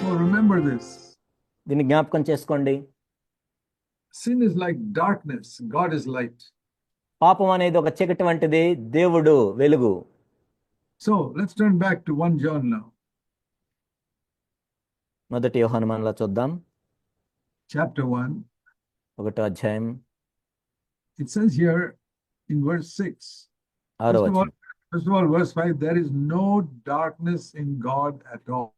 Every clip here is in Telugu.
So remember this. దీన్ని జ్ఞాపకం చేసుకోండి. Sin is like darkness. God is light. పాపం అనేది ఒక చీకటి వంటిది, దేవుడు వెలుగు. So let's turn back to 1 John now. మొదటి యోహాను మనలో చూద్దాం. Chapter 1. 1వ అధ్యాయం. It says here in verse 6. First of all, verse 5, there is no darkness in God at all.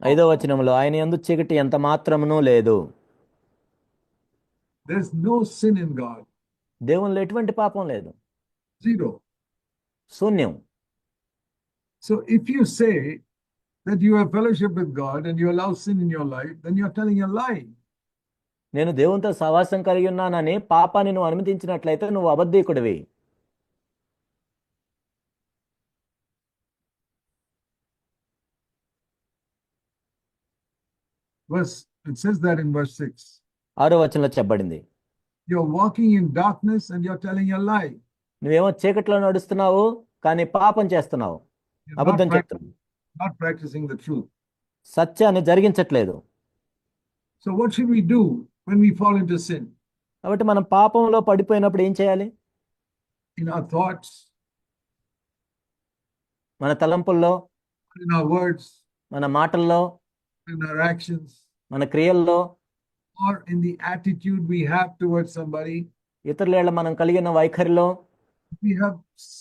5వ వచనంలో ఆయన యందు చీకటి ఎంత మాత్రమునూ లేదు. There is no sin in God. దేవునిలో ఎటువంటి పాపం లేదు. Zero. శూన్యం. So if you say that you have fellowship with God and you allow sin in your life, then you are telling a lie. నేను దేవునితో సహవాసం కలిగి ఉన్నానని పాపాన్ని నువ్వు అనుమతించినట్లయితే నువ్వు అబద్ధీకుడివి. It says that in verse 6. 6వ వచనంలో చెప్పబడింది. You're walking in darkness and you're telling a lie. నువ్వేమో చీకట్లో నడుస్తున్నావు కానీ పాపం చేస్తున్నావు, అబద్ధం చెప్తున్నావు. Not practicing the truth. సత్యాన్ని జరిగించట్లేదు. So what should we do when we fall into sin? కాబట్టి మనం పాపంలో పడిపోయినప్పుడు ఏం చేయాలి? In our thoughts, మన తలంపుల్లో, in our words, మన మాటల్లో, in our actions, మన క్రియల్లో, or in the attitude we have towards somebody. ఇతరుల మనం కలిగిన వైఖరిలో, we have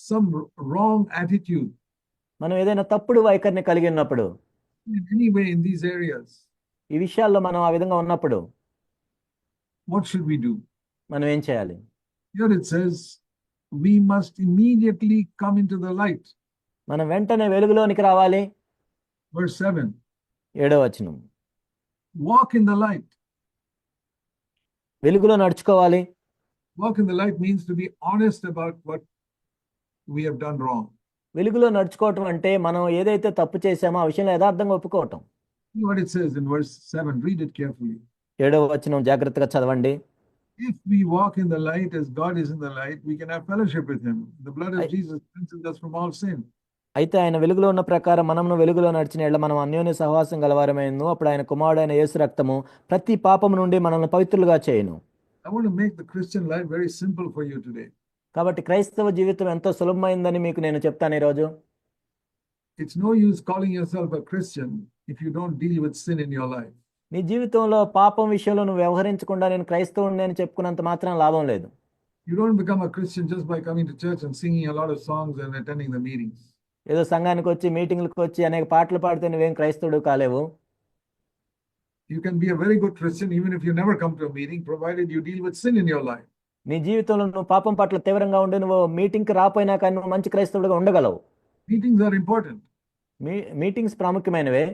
some wrong attitude. మనం ఏదైనా తప్పుడు వైఖరిని కలిగి ఉన్నప్పుడు, in any way in these areas, ఈ విషయాల్లో మనం ఆ విధంగా ఉన్నప్పుడు what should we do? మనం ఏం చేయాలి? Here it says we must immediately come into the light. మనం వెంటనే వెలుగులోనికి రావాలి. Verse 7. 7వ వచనం. Walk in the light. వెలుగులో నడుచుకోవాలి. Walk in the light means to be honest about what we have done wrong. వెలుగులో నడుచుకోవటం అంటే మనం ఏదైతే తప్పు చేశామో ఆ విషయంలో యథార్థంగా ఒప్పుకోవటం. What it says in verse 7, read it carefully. 7వ వచనం జాగ్రత్తగా చదవండి. If we walk in the light as God is in the light, we can have fellowship with him. The blood of Jesus cleanses us from all sin. అయితే ఆయన వెలుగులో ఉన్న ప్రకారం మనము వెలుగులో నడిచిన యెడల మనం అన్యోన్య సహవాసం గలవారమైను. అప్పుడు ఆయన కుమారుడైన యేసు రక్తము ప్రతి పాపము నుండి మనల్ని పవిత్రులుగా చేయును. I want to make the Christian life very simple for you today. కాబట్టి క్రైస్తవ జీవితం ఎంతో సులభమైందని మీకు నేను చెప్తాను ఈరోజు. It's no use calling yourself a Christian if you don't deal with sin in your life. నీ జీవితంలో పాపం విషయంలో నువ్వు వ్యవహరించకుండా నేను క్రైస్తవుడిని అని చెప్పుకున్నంత మాత్రం లాభం లేదు. You don't become a Christian just by coming to church and singing a lot of songs and attending the meetings. ఏదో సంఘానికి వచ్చి మీటింగ్లకు వచ్చి అనేక పాటలు పాడితే నువ్వేం క్రైస్తవుడు కాలేవు. You can be a very good Christian even if you never come to a meeting, provided you deal with sin in your life. నీ జీవితంలో నువ్వు పాపం పట్ల తీవ్రంగా ఉండి నువ్వు మీటింగ్కి రాపోయినా కానీ నువ్వు మంచి క్రైస్తవుడిగా ఉండగలవు. Meetings are important. మీటింగ్స్ ప్రాముఖ్యమైనవే.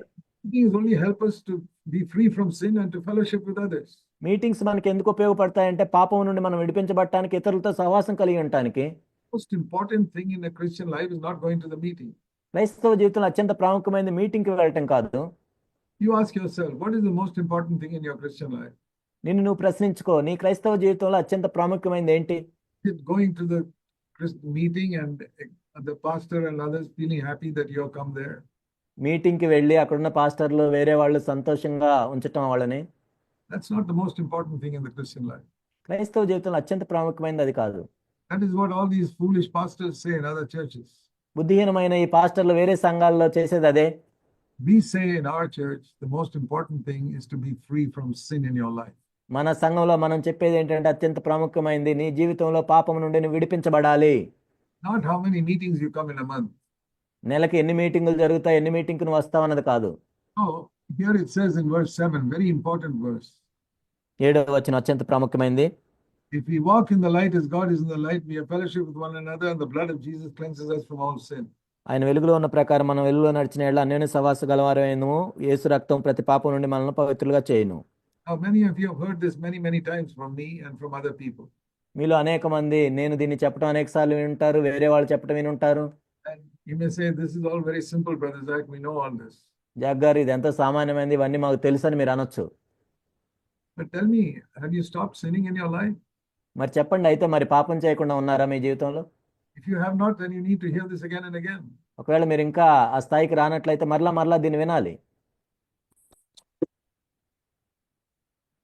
Meetings only help us to be free from sin and to fellowship with others. Meetings మనకి ఎందుకు ఉపయోగపడతాయంటే పాపం నుండి మనం విడిపించబడటానికి, ఇతరులతో సహవాసం కలిగి ఉండటానికి. Most important thing in a Christian life is not going to the meeting. క్రైస్తవ జీవితంలో అత్యంత ప్రాముఖ్యమైనది మీటింగ్కి వెళ్ళటం కాదు. You ask yourself, what is the most important thing in your Christian life? నిన్ను నువ్వు ప్రశ్నించుకో, నీ క్రైస్తవ జీవితంలో అత్యంత ప్రాముఖ్యమైనది ఏంటి? Going to the meeting and the pastor and others feeling happy that you have come there. మీటింగ్కి వెళ్ళి అక్కడున్న పాస్టర్లు వేరే వాళ్ళు సంతోషంగా ఉంచటం వాళ్ళని. That's not the most important thing in the Christian life. క్రైస్తవ జీవితంలో అత్యంత ప్రాముఖ్యమైనది అది కాదు. That is what all these foolish pastors say in other churches. బుద్ధిహీనమైన ఈ పాస్టర్లు వేరే సంఘాల్లో చేసేది అదే. We say in our church the most important thing is to be free from sin in your life. మన సంఘంలో మనం చెప్పేది ఏంటంటే అత్యంత ప్రాముఖ్యమైనది నీ జీవితంలో పాపం నుండి నువ్వు విడిపించబడాలి. Not how many meetings you come in a month. నెలకి ఎన్ని మీటింగులు జరుగుతాయి, ఎన్ని మీటింగ్కి నువ్వు వస్తావు అన్నది కాదు. Oh, here it says in verse 7, very important verse. 7వ వచనం అత్యంత ప్రాముఖ్యమైనది. If we walk in the light as God is in the light, we have fellowship with one another, and the blood of Jesus cleanses us from all sin. ఆయన వెలుగులో ఉన్న ప్రకారం మనం వెలుగులో నడిచిన యెడల అన్యోన్య సహవాస గలవారమైనము. యేసు రక్తం ప్రతి పాపం నుండి మనల్ని పవిత్రులుగా చేయును. Now many of you have heard this many times from me and from other people. మీలో అనేక మంది నేను దీన్ని చెప్పడం అనేక సార్లు వినుంటారు, వేరే వాళ్ళు చెప్పడం వినుంటారు. And you may say, this is all very simple, Brother Zach, we know all this. Jag గారు ఇది ఎంతో సామాన్యమైనది, ఇవన్నీ మాకు తెలుసు అని మీరు అనొచ్చు. But tell me, have you stopped sinning in your life? మరి చెప్పండి, అయితే మరి పాపం చేయకుండా ఉన్నారా మీ జీవితంలో? If you have not, then you need to hear this again and again. ఒకవేళ మీరు ఇంకా ఆ స్థాయికి రానట్లయితే మరలా దీన్ని వినాలి.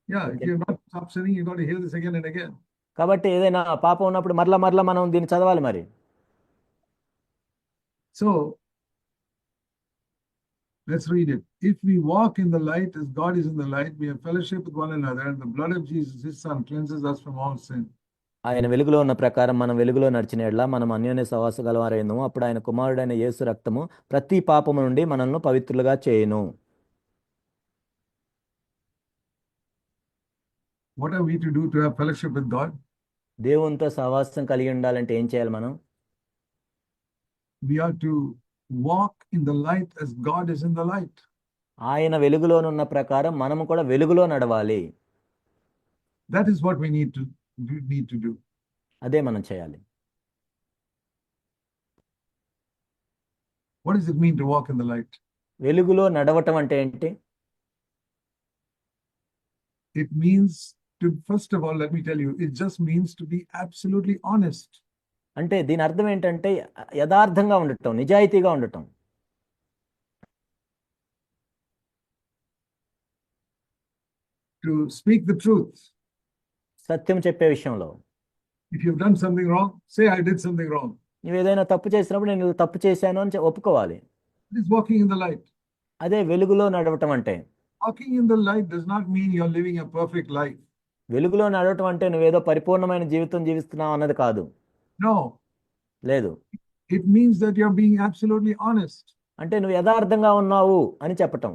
Yeah, if you have not stopped sinning, you got to hear this again and again. కాబట్టి ఏదైనా పాపం ఉన్నప్పుడు మరలా మరలా మనం దీన్ని చదవాలి మరి. So let's read it. If we walk in the light as God is in the light, we have fellowship with one another, and the blood of Jesus, his son, cleanses us from all sin. ఆయన వెలుగులో ఉన్న ప్రకారం మనం వెలుగులో నడిచిన యెడల మనం అన్యోన్య సహవాస గలవారైందుము. అప్పుడు ఆయన కుమారుడైన యేసు రక్తము ప్రతి పాపము నుండి మనల్ని పవిత్రులుగా చేయును. What are we to do to have fellowship with God? దేవునితో సహవాసం కలిగి ఉండాలంటే ఏం చేయాలి మనం? We are to walk in the light as God is in the light. ఆయన వెలుగులోనున్న ప్రకారం మనము కూడా వెలుగులో నడవాలి. That is what we need to do. అదే మనం చేయాలి. What does it mean to walk in the light? వెలుగులో నడవటం అంటే ఏంటి? It means to, first of all, let me tell you, it just means to be absolutely honest. అంటే దీని అర్థం ఏంటంటే యథార్థంగా ఉండటం, నిజాయితీగా ఉండటం. To speak the truth. సత్యం చెప్పే విషయంలో. If you've done something wrong, say I did something wrong. నువ్వు ఏదైనా తప్పు చేసినప్పుడు నేను తప్పు చేశాను అని ఒప్పుకోవాలి. It is walking in the light. అదే వెలుగులో నడవటం అంటే. Walking in the light does not mean you're living a perfect life. వెలుగులో నడవటం అంటే నువ్వేదో పరిపూర్ణమైన జీవితం జీవిస్తున్నావు అన్నది కాదు. No. లేదు. It means that you're being absolutely honest. అంటే నువ్వు యథార్థంగా ఉన్నావు అని చెప్పటం.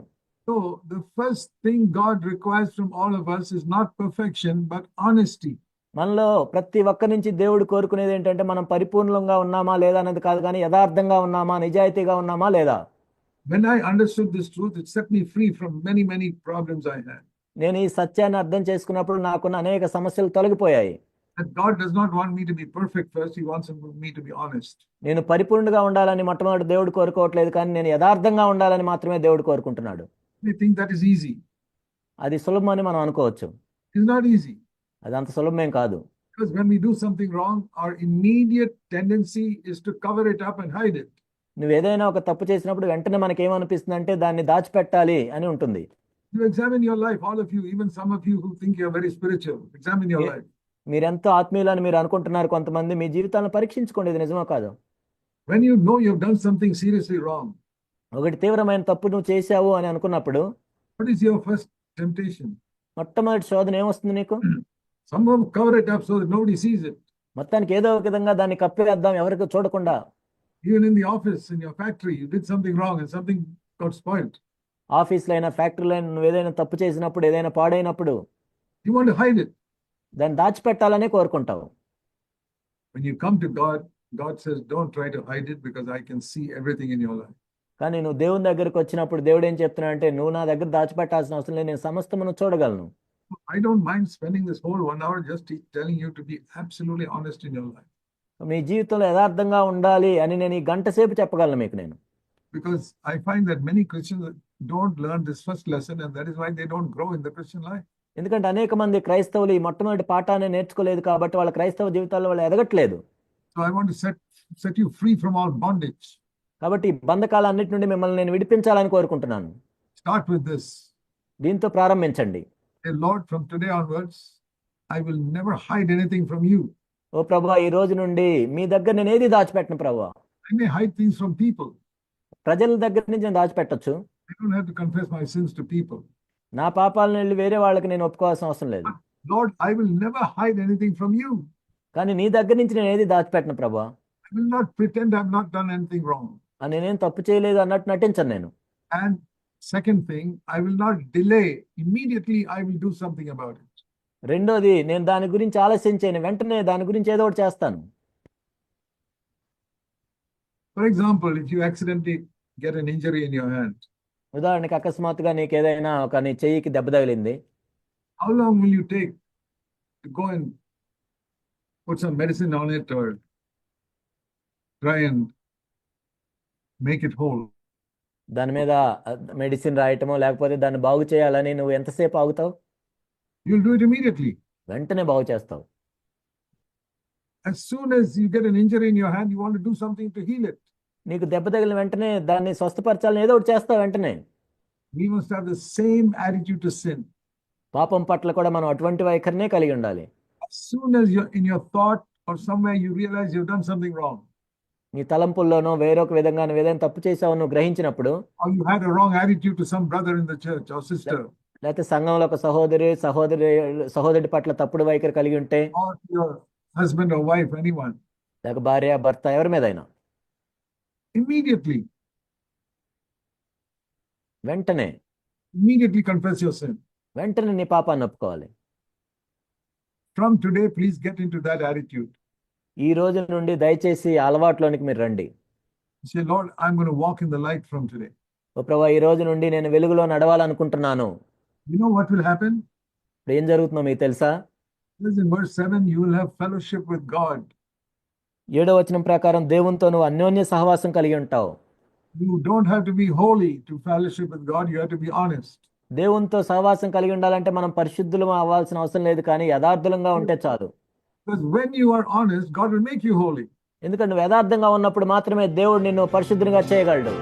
So the first thing God requires from all of us is not perfection but honesty. మనలో ప్రతి ఒక్క నుంచి దేవుడు కోరుకునేది ఏంటంటే మనం పరిపూర్ణంగా ఉన్నామా లేదా అనేది కాదు, కానీ యథార్థంగా ఉన్నామా, నిజాయితీగా ఉన్నామా లేదా. When I understood this truth, it set me free from many problems I had. నేను ఈ సత్యాన్ని అర్థం చేసుకున్నప్పుడు నాకున్న అనేక సమస్యలు తొలగిపోయాయి. That God does not want me to be perfect first, he wants me to be honest. నేను పరిపూర్ణంగా ఉండాలని మొట్టమొదటి దేవుడు కోరుకోవట్లేదు, కానీ నేను యథార్థంగా ఉండాలని మాత్రమే దేవుడు కోరుకుంటున్నాడు. We think that is easy. అది సులభమని మనం అనుకోవచ్చు. It's not easy. అది అంత సులభమేం కాదు. Because when we do something wrong, our immediate tendency is to cover it up and hide it. నువ్వు ఏదైనా ఒక తప్పు చేసినప్పుడు వెంటనే మనకేమనిపిస్తుంది అంటే దాన్ని దాచిపెట్టాలి అని ఉంటుంది. You examine your life, all of you, even some of you who think you're very spiritual, examine your life. మీరెంతో ఆత్మీయులని మీరు అనుకుంటున్నారు కొంతమంది, మీ జీవితాలను పరీక్షించుకోండి, ఇది నిజమో కాదు. When you know you've done something seriously wrong, ఒకటి తీవ్రమైన తప్పు నువ్వు చేశావు అని అనుకున్నప్పుడు what is your first temptation? మొట్టమొదటి శోధన ఏమొస్తుంది నీకు? Someone cover it up so that nobody sees it. మొత్తానికి ఏదో ఒక విధంగా దాన్ని కప్పివేద్దాం ఎవరికి చూడకుండా. Even in the office, in your factory, you did something wrong and something got spoiled. ఆఫీస్లో అయినా ఫ్యాక్టరీలో అయినా నువ్వు ఏదైనా తప్పు చేసినప్పుడు, ఏదైనా పాడైనప్పుడు You want to hide it. దాన్ని దాచిపెట్టాలనే కోరుకుంటావు. When you come to God, God says, don't try to hide it because I can see everything in your life. కానీ నువ్వు దేవుని దగ్గరికి వచ్చినప్పుడు దేవుడు ఏం చెప్తున్నాడు అంటే, నువ్వు నా దగ్గర దాచిపెట్టాల్సిన అవసరం లేదు, నేను సమస్తమును చూడగలను. I don't mind spending this whole 1 hour just telling you to be absolutely honest in your life. మీ జీవితంలో యథార్థంగా ఉండాలి అని నేను ఈ గంట సేపు చెప్పగలను మీకు నేను. Because I find that many Christians don't learn this first lesson, and that is why they don't grow in the Christian life. ఎందుకంటే అనేక మంది క్రైస్తవులు ఈ మొట్టమొదటి పాఠాన్ని నేర్చుకోలేదు కాబట్టి వాళ్ళ క్రైస్తవ జీవితాల్లో వాళ్ళు ఎదగట్లేదు. So I want to set you free from all bondage. కాబట్టి బంధకాలన్నిటి నుండి మిమ్మల్ని నేను విడిపించాలని కోరుకుంటున్నాను. Start with this. దీంతో ప్రారంభించండి. Say, Lord, from today onwards, I will never hide anything from you. ఓ ప్రభువా, ఈ రోజు నుండి మీ దగ్గర నేను ఏది దాచిపెట్టను ప్రభువా. I may hide things from people. ప్రజల దగ్గర నుంచి నేను దాచిపెట్టొచ్చు. I don't have to confess my sins to people. నా పాపాలను వెళ్ళి వేరే వాళ్ళకి నేను ఒప్పుకోవాల్సిన అవసరం లేదు. Lord, I will never hide anything from you. కానీ నీ దగ్గర నుంచి నేను ఏది దాచిపెట్టను ప్రభువా. I will not pretend I've not done anything wrong. నేనేం తప్పు చేయలేదు అన్నట్టు నటించను నేను. And second thing, I will not delay. Immediately I will do something about it. రెండోది, నేను దాని గురించి ఆలస్యం చేయను, వెంటనే దాని గురించి ఏదో ఒకటి చేస్తాను. For example, if you accidentally get an injury in your hand, ఉదాహరణకి అకస్మాత్తుగా నీకు ఏదైనా నీ చెయ్యికి దెబ్బ తగిలింది. how long will you take to go and put some medicine on it or try and make it whole? దాని మీద మెడిసిన్ రాయటమో లేకపోతే దాన్ని బాగు చేయాలని నువ్వు ఎంతసేపు ఆగుతావు? You'll do it immediately. వెంటనే బాగు చేస్తావు. As soon as you get an injury in your hand, you want to do something to heal it. నీకు దెబ్బ తగిలిన వెంటనే దాన్ని స్వస్థపరచాలని ఏదో ఒకటి చేస్తావు వెంటనే. We must have the same attitude to sin. పాపం పట్ల కూడా మనం అటువంటి వైఖరినే కలిగి ఉండాలి. As soon as you're in your thought or somewhere you realize you've done something wrong, నీ తలంపుల్లోనో వేరొక విధంగా నువ్వు ఏదైనా తప్పు చేసావు నువ్వు గ్రహించినప్పుడు, or you had a wrong attitude to some brother in the church or sister, లేకపోతే సంఘంలో ఒక సహోదరుడి పట్ల తప్పుడు వైఖరి కలిగి ఉంటే, or your husband or wife, anyone, లేక భార్య భర్త ఎవరి మీదైనా, immediately వెంటనే confess your sin. వెంటనే నీ పాపాన్ని ఒప్పుకోవాలి. From today, please get into that attitude. ఈ రోజు నుండి దయచేసి ఆ అలవాట్లోనికి మీరు రండి. Say, Lord, I'm going to walk in the light from today. ఓ ప్రభువా, ఈ రోజు నుండి నేను వెలుగులో నడవాలనుకుంటున్నాను. You know what will happen? ఇప్పుడు ఏం జరుగుతుందో మీకు తెలుసా? Because in verse 7, you will have fellowship with God. 7వ వచనం ప్రకారం దేవునితో నువ్వు అన్యోన్య సహవాసం కలిగి ఉంటావు. You don't have to be holy to fellowship with God. You have to be honest. దేవునితో సహవాసం కలిగి ఉండాలంటే మనం పరిశుద్ధులం అవ్వాల్సిన అవసరం లేదు, కానీ యథార్థంగా ఉంటే చాలు. Because when you are honest, God will make you holy. ఎందుకంటే నువ్వు యథార్థంగా ఉన్నప్పుడు మాత్రమే దేవుడు నిన్ను పరిశుద్ధునిగా చేయగలడు.